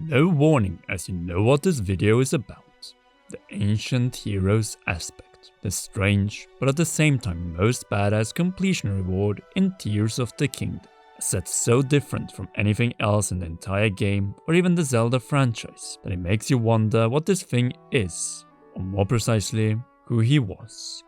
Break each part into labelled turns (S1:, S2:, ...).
S1: No warning, as you know what this video is about. The ancient heroes aspect. The strange, but at the same time most badass completion reward in Tears of the Kingdom. A set so different from anything else in the entire game or even the Zelda franchise that it makes you wonder what this thing is, or more precisely, who he was.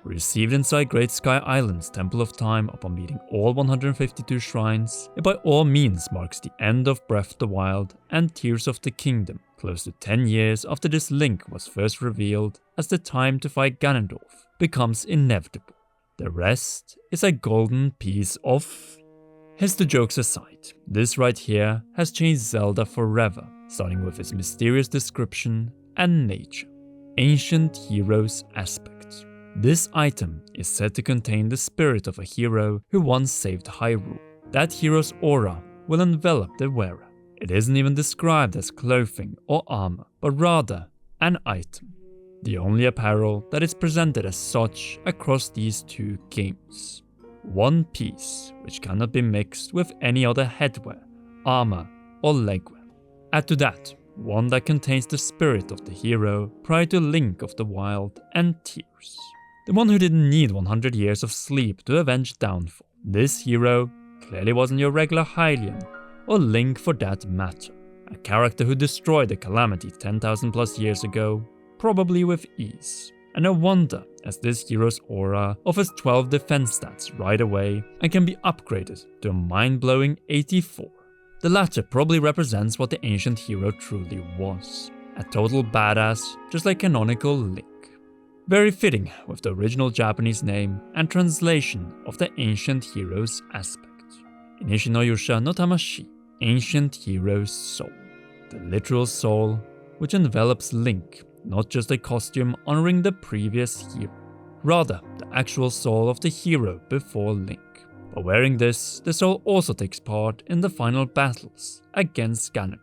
S1: Received inside Great Sky Island's Temple of Time upon beating all 152 shrines, it by all means marks the end of Breath of the Wild and Tears of the Kingdom, close to 10 years after this link was first revealed, as the time to fight Ganondorf becomes inevitable. The rest is a golden piece of... Here's the jokes aside, this right here has changed Zelda forever, starting with its mysterious description and nature. Ancient Heroes aspect. This item is said to contain the spirit of a hero who once saved Hyrule. That hero's aura will envelop the wearer. It isn't even described as clothing or armor, but rather an item. The only apparel that is presented as such across these two games. One piece which cannot be mixed with any other headwear, armor or legwear. Add to that, one that contains the spirit of the hero prior to Link of the Wild and Tears. The one who didn't need 100 years of sleep to avenge downfall. This hero clearly wasn't your regular Hylian, or Link for that matter. A character who destroyed the Calamity 10,000 plus years ago, probably with ease. And no wonder, as this hero's aura offers 12 defense stats right away and can be upgraded to a mind-blowing 84. The latter probably represents what the ancient hero truly was. A total badass, just like canonical Link. Very fitting with the original Japanese name and translation of the ancient hero's aspect. Inishi no Yusha no Tamashi, ancient hero's soul. The literal soul which envelops Link, not just a costume honoring the previous hero. Rather, the actual soul of the hero before Link. By wearing this, the soul also takes part in the final battles against Ganondorf.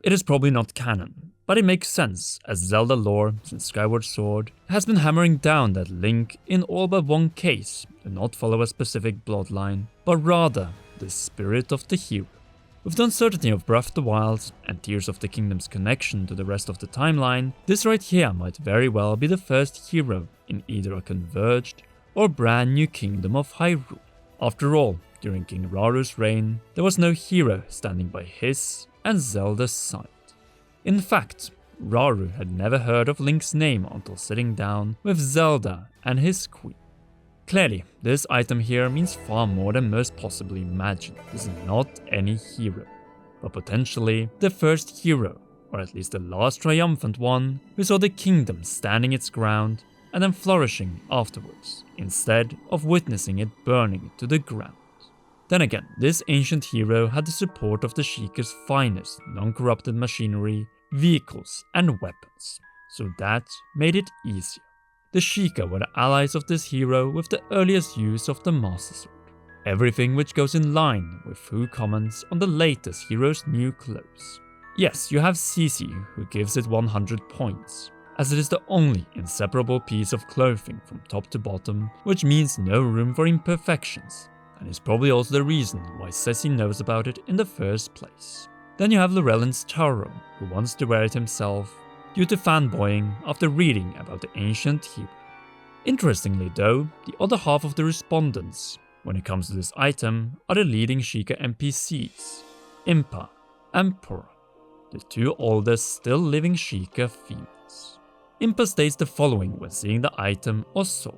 S1: It is probably not canon, but it makes sense as Zelda lore since Skyward Sword has been hammering down that Link in all but one case do not follow a specific bloodline, but rather the spirit of the hero. With the uncertainty of Breath of the Wild and Tears of the Kingdom's connection to the rest of the timeline, this right here might very well be the first hero in either a converged or brand new kingdom of Hyrule. After all, during King Raru's reign, there was no hero standing by his and Zelda's side. In fact, Raru had never heard of Link's name until sitting down with Zelda and his queen. Clearly, this item here means far more than most possibly imagined. This is not any hero, but potentially the first hero, or at least the last triumphant one, who saw the kingdom standing its ground and then flourishing afterwards, instead of witnessing it burning to the ground. Then again, this ancient hero had the support of the Sheikah's finest non-corrupted machinery, vehicles and weapons, so that made it easier. The Sheikah were the allies of this hero with the earliest use of the Master Sword. Everything which goes in line with who comments on the latest hero's new clothes. Yes, you have Cece who gives it 100 points, as it is the only inseparable piece of clothing from top to bottom, which means no room for imperfections, and is probably also the reason why Ceci knows about it in the first place. Then you have Laurellan's Taro, who wants to wear it himself, due to fanboying after reading about the ancient hero. Interestingly though, the other half of the respondents, when it comes to this item, are the leading Sheikah NPCs, Impa and Purah, the two oldest still living Sheikah females. Impa states the following when seeing the item or soul.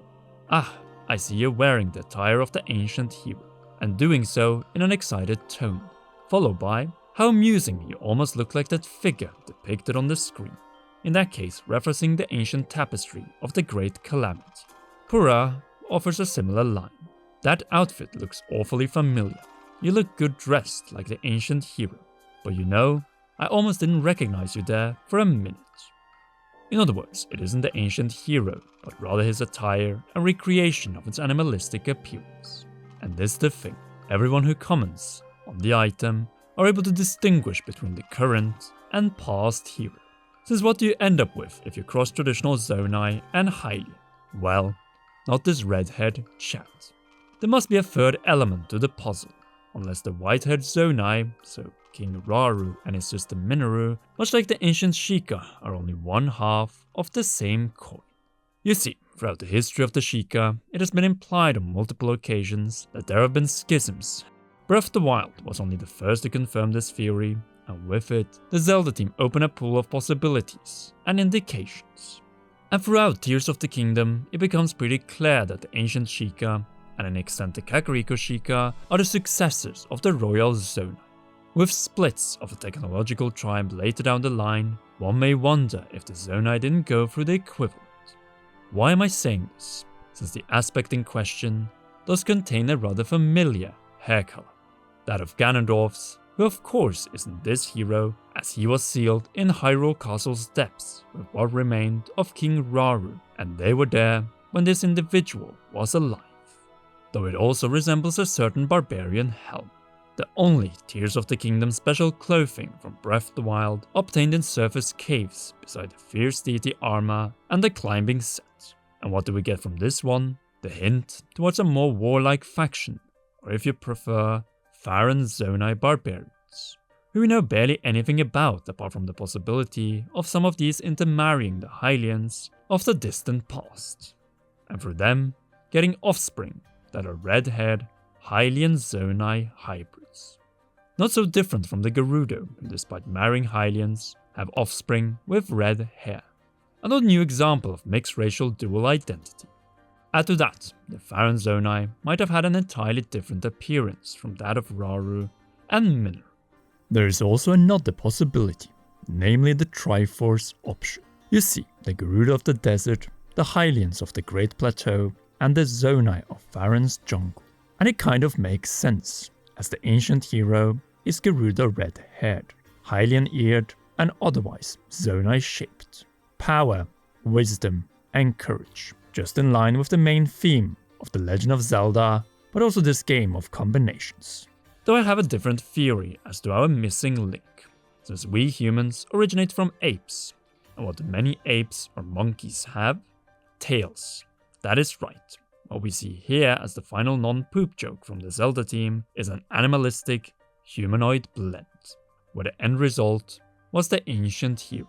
S1: "Ah, I see you wearing the attire of the ancient hero," and doing so in an excited tone, followed by, "How amusing, you almost look like that figure depicted on the screen." In that case, referencing the ancient tapestry of the Great Calamity. Purah offers a similar line. "That outfit looks awfully familiar. You look good dressed like the ancient hero, but you know, I almost didn't recognize you there for a minute." In other words, it isn't the ancient hero, but rather his attire and recreation of its animalistic appearance. And this is the thing, everyone who comments on the item are able to distinguish between the current and past hero. Since what do you end up with if you cross traditional Zonite and Hylian? Well, not this redhead chat. There must be a third element to the puzzle, unless the white-haired Zonite, so King Rauru and his sister Minoru, much like the ancient Sheikah, are only one half of the same coin. You see, throughout the history of the Sheikah, it has been implied on multiple occasions that there have been schisms. Breath of the Wild was only the first to confirm this theory, and with it, the Zelda team opened a pool of possibilities and indications. And throughout Tears of the Kingdom, it becomes pretty clear that the ancient Sheikah, and an extent the Kakariko Sheikah, are the successors of the royal Zonite. With splits of a technological tribe later down the line, one may wonder if the Zonite didn't go through the equivalent. Why am I saying this? Since the aspect in question does contain a rather familiar hair color, that of Ganondorf's, who of course isn't this hero, as he was sealed in Hyrule Castle's depths with what remained of King Rauru, and they were there when this individual was alive. Though it also resembles a certain barbarian helm. The only Tears of the Kingdom special clothing from Breath of the Wild obtained in surface caves beside the fierce deity armor and the climbing set. And what do we get from this one? The hint towards a more warlike faction, or if you prefer, Farron Zonite barbarians, who we know barely anything about apart from the possibility of some of these intermarrying the Hylians of the distant past, and through them getting offspring that are red-haired Hylian Zonite hybrids. Not so different from the Gerudo, who despite marrying Hylians, have offspring with red hair. Another new example of mixed racial dual identity. Add to that, the Farron Zonite might have had an entirely different appearance from that of Rauru and Minoru. There is also another possibility, namely the Triforce option. You see, the Gerudo of the desert, the Hylians of the Great Plateau, and the Zonite of Farron's jungle. And it kind of makes sense, as the ancient hero is Gerudo red-haired, Hylian-eared, and otherwise Zonite-shaped. Power, wisdom, and courage, just in line with the main theme of The Legend of Zelda, but also this game of combinations. Though I have a different theory as to our missing link, since we humans originate from apes, and what do many apes or monkeys have? Tails. That is right. What we see here as the final non-poop joke from the Zelda team is an animalistic, humanoid blend, where the end result was the ancient hero.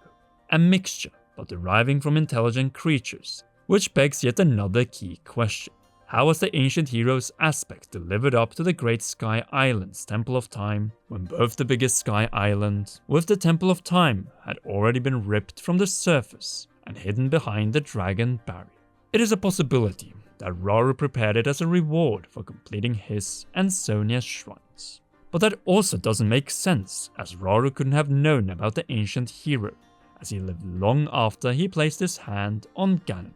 S1: A mixture, but deriving from intelligent creatures, which begs yet another key question. How was the ancient hero's aspect delivered up to the Great Sky Island's Temple of Time, when both the biggest Sky Island with the Temple of Time had already been ripped from the surface and hidden behind the Dragon Barrier? It is a possibility that Rauru prepared it as a reward for completing his and Sonia's shrines. But that also doesn't make sense, as Rauru couldn't have known about the ancient hero, as he lived long after he placed his hand on Ganondorf.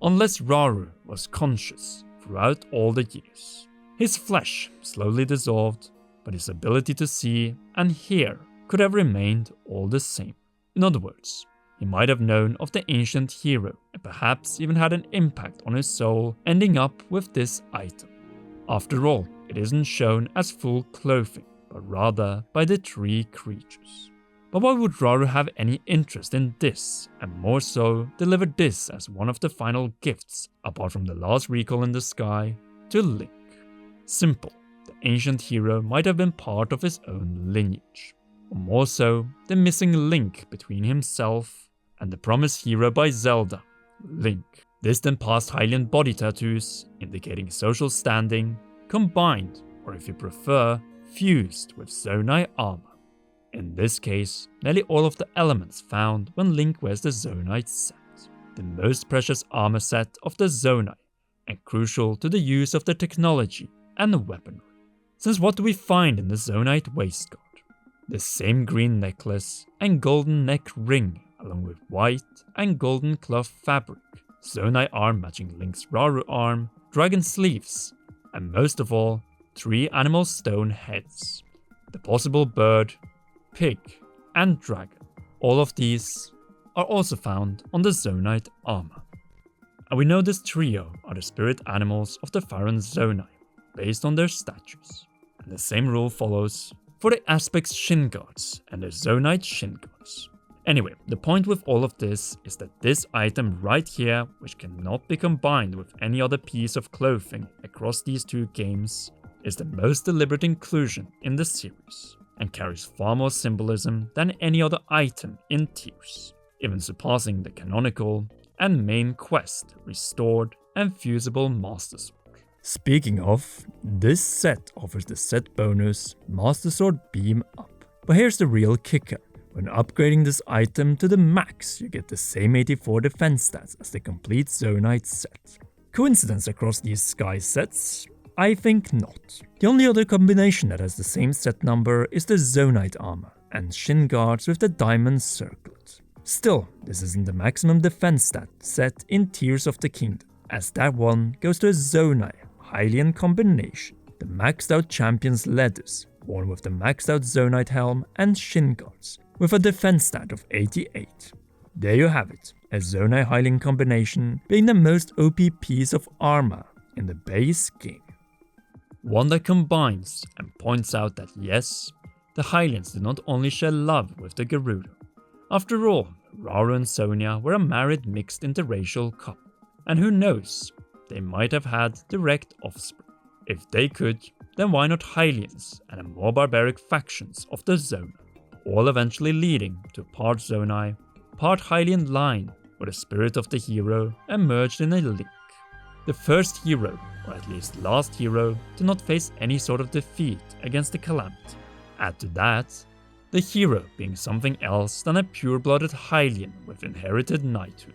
S1: Unless Rauru was conscious throughout all the years. His flesh slowly dissolved, but his ability to see and hear could have remained all the same. In other words, he might have known of the ancient hero and perhaps even had an impact on his soul, ending up with this item. After all, it isn't shown as full clothing, but rather by the three creatures. But why would Rauru have any interest in this, and more so deliver this as one of the final gifts, apart from the last recall in the sky, to Link? Simple, the ancient hero might have been part of his own lineage, or more so, the missing link between himself and the promised hero by Zelda, Link. Distant past Hylian body tattoos, indicating social standing, combined, or if you prefer, fused with Zonite armor. In this case, nearly all of the elements found when Link wears the Zonite set, the most precious armor set of the Zonite, and crucial to the use of the technology and the weaponry. Since what do we find in the Zonite waistguard? The same green necklace and golden neck ring, along with white and golden cloth fabric, Zonite arm matching Link's Rauru arm, dragon sleeves, and most of all, 3 animal stone heads. The possible bird, pig, and dragon. All of these are also found on the Zonite armor. And we know this trio are the spirit animals of the Farron Zonite, based on their statues. And the same rule follows for the Aspect's shin guards and the Zonite shin guards. Anyway, the point with all of this is that this item right here, which cannot be combined with any other piece of clothing across these 2 games, is the most deliberate inclusion in the series. and carries far more symbolism than any other item in Tears, even surpassing the canonical and main quest Restored and Fusible Master Sword. Speaking of, this set offers the set bonus Master Sword Beam Up. But here's the real kicker. When upgrading this item to the max, you get the same 84 defense stats as the complete Zonite set. Coincidence across these Sky sets? I think not. The only other combination that has the same set number is the Zonite armor and shin guards with the diamond circlet. Still, this isn't the maximum defense stat set in Tears of the Kingdom, as that one goes to a Zonite Hylian combination, the maxed out champion's leathers, worn with the maxed out Zonite helm and shin guards, with a defense stat of 88. There you have it, a Zonite Hylian combination being the most OP piece of armor in the base game. One that combines and points out that yes, the Hylians did not only share love with the Gerudo. After all, Rauru and Sonia were a married mixed interracial couple, and who knows, they might have had direct offspring. If they could, then why not Hylians and a more barbaric factions of the Zona, all eventually leading to a part Zonai, part Hylian line where the spirit of the hero emerged in a link. The first hero, or at least last hero, to not face any sort of defeat against the Calamity. Add to that, the hero being something else than a pure-blooded Hylian with inherited knighthood.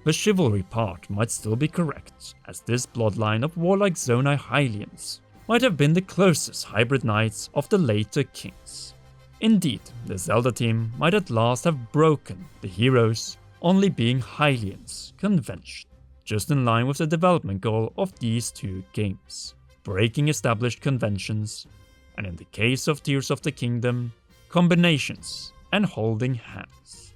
S1: The chivalry part might still be correct, as this bloodline of warlike Zonai Hylians might have been the closest hybrid knights of the later kings. Indeed, the Zelda team might at last have broken the heroes only being Hylians convention, just in line with the development goal of these two games, breaking established conventions, and in the case of Tears of the Kingdom, combinations and holding hands.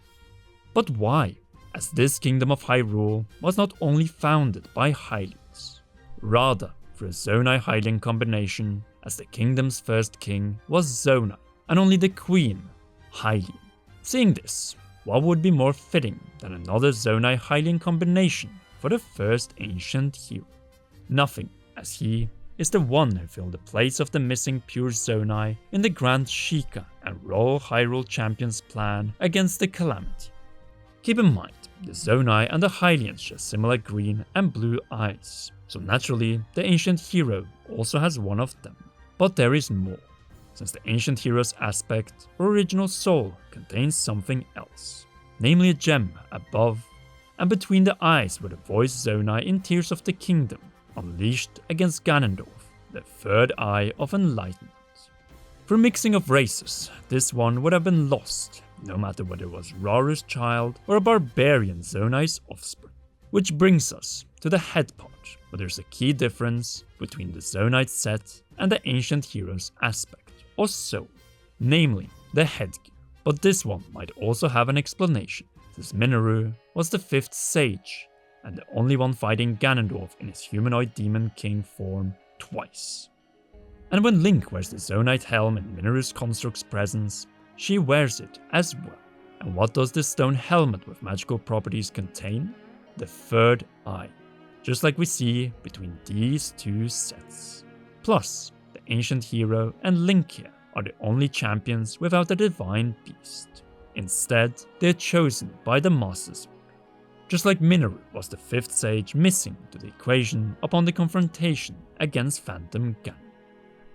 S1: But why? As this kingdom of Hyrule was not only founded by Hylians, rather through a Zonai Hylian combination, as the kingdom's first king was Zonai, and only the queen, Hylian. Seeing this, what would be more fitting than another Zonai Hylian combination for the first ancient hero? Nothing, as he is the one who filled the place of the missing pure Zonai in the Grand Sheikah and Royal Hyrule Champions plan against the Calamity. Keep in mind, the Zonai and the Hylians share similar green and blue eyes, so naturally the ancient hero also has one of them. But there is more, since the ancient hero's aspect or original soul contains something else, namely a gem above and between the eyes where the voiced Zonai in Tears of the Kingdom unleashed against Ganondorf, the third eye of enlightenment. Through mixing of races, this one would have been lost, no matter whether it was Rauru's child or a barbarian Zonai's offspring. Which brings us to the head part, where there's a key difference between the Zonite set and the ancient hero's aspect, or soul, namely the headgear. But this one might also have an explanation, since Minoru was the fifth sage, and the only one fighting Ganondorf in his humanoid demon king form twice. And when Link wears the Zonite helm in Minoru's construct's presence, she wears it as well. And what does this stone helmet with magical properties contain? The third eye, just like we see between these two sets. Plus, the ancient hero and Link here are the only champions without a divine beast. Instead, they are chosen by the Master Sword. Just like Minoru was the fifth sage missing to the equation upon the confrontation against Phantom Ganon.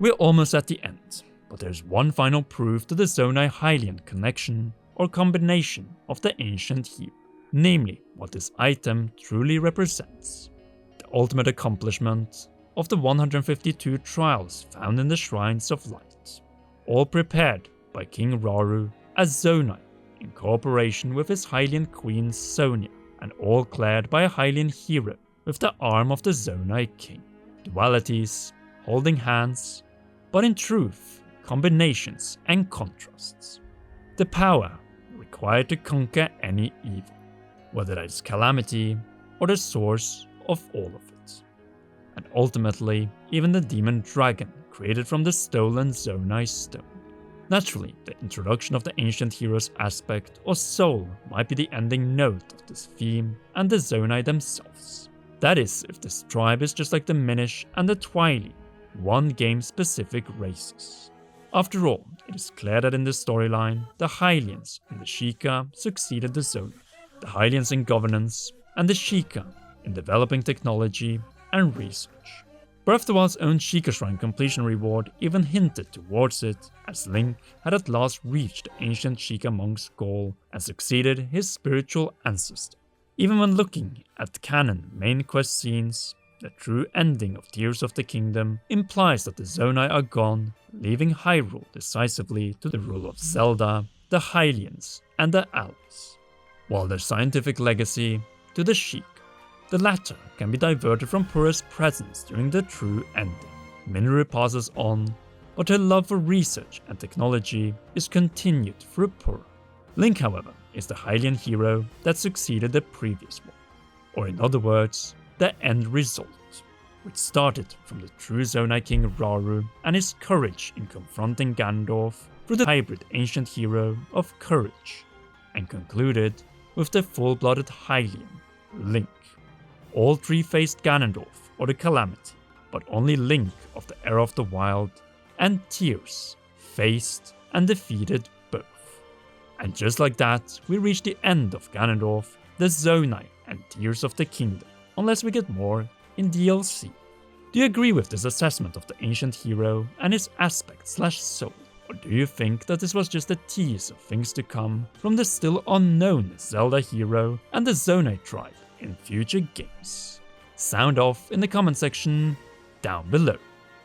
S1: We're almost at the end, but there's one final proof to the Zonai Hylian connection or combination of the ancient hero, namely what this item truly represents. The ultimate accomplishment of the 152 trials found in the Shrines of Light, all prepared by King Rauru as Zonai in cooperation with his Hylian queen Sonia, and all cleared by a Hylian hero with the arm of the Zonai king. Dualities, holding hands, but in truth, combinations and contrasts. The power required to conquer any evil, whether that is calamity or the source of all of it. And ultimately, even the demon dragon created from the stolen Zonai stone. Naturally, the introduction of the ancient hero's aspect or soul might be the ending note of this theme and the Zonai themselves. That is, if this tribe is just like the Minish and the Twily, one game specific races. After all, it is clear that in this storyline, the Hylians and the Sheikah succeeded the Zonite, the Hylians in governance, and the Sheikah in developing technology and research. Breath of the Wild's own Sheikah Shrine completion reward even hinted towards it, as Link had at last reached the ancient Sheikah monk's goal and succeeded his spiritual ancestor. Even when looking at canon main quest scenes, the true ending of Tears of the Kingdom implies that the Zonite are gone, leaving Hyrule decisively to the rule of Zelda, the Hylians, and the Allies, while their scientific legacy to the Sheikah. The latter can be diverted from Purah's presence during the true ending. Minru passes on, but her love for research and technology is continued through Purah. Link, however, is the Hylian hero that succeeded the previous one, or in other words, the end result, which started from the true Zonite King Rauru and his courage in confronting Ganondorf through the hybrid ancient hero of courage, and concluded with the full-blooded Hylian, Link. All three faced Ganondorf or the Calamity, but only Link of the Era of the Wild and Tears faced and defeated both. And just like that, we reach the end of Ganondorf, the Zonite, and Tears of the Kingdom, unless we get more in DLC. Do you agree with this assessment of the ancient hero and his aspect/soul? Or do you think that this was just a tease of things to come from the still unknown Zelda hero and the Zonite tribe in future games? Sound off in the comment section down below.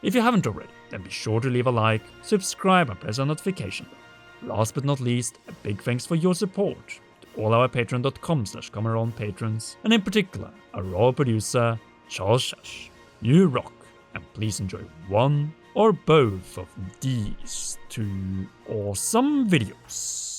S1: If you haven't already, then be sure to leave a like, subscribe and press the notification bell. Last but not least, a big thanks for your support to all our patreon.com/Cameron patrons, and in particular our royal producer Charles Shash. You rock, and please enjoy one or both of these two awesome videos.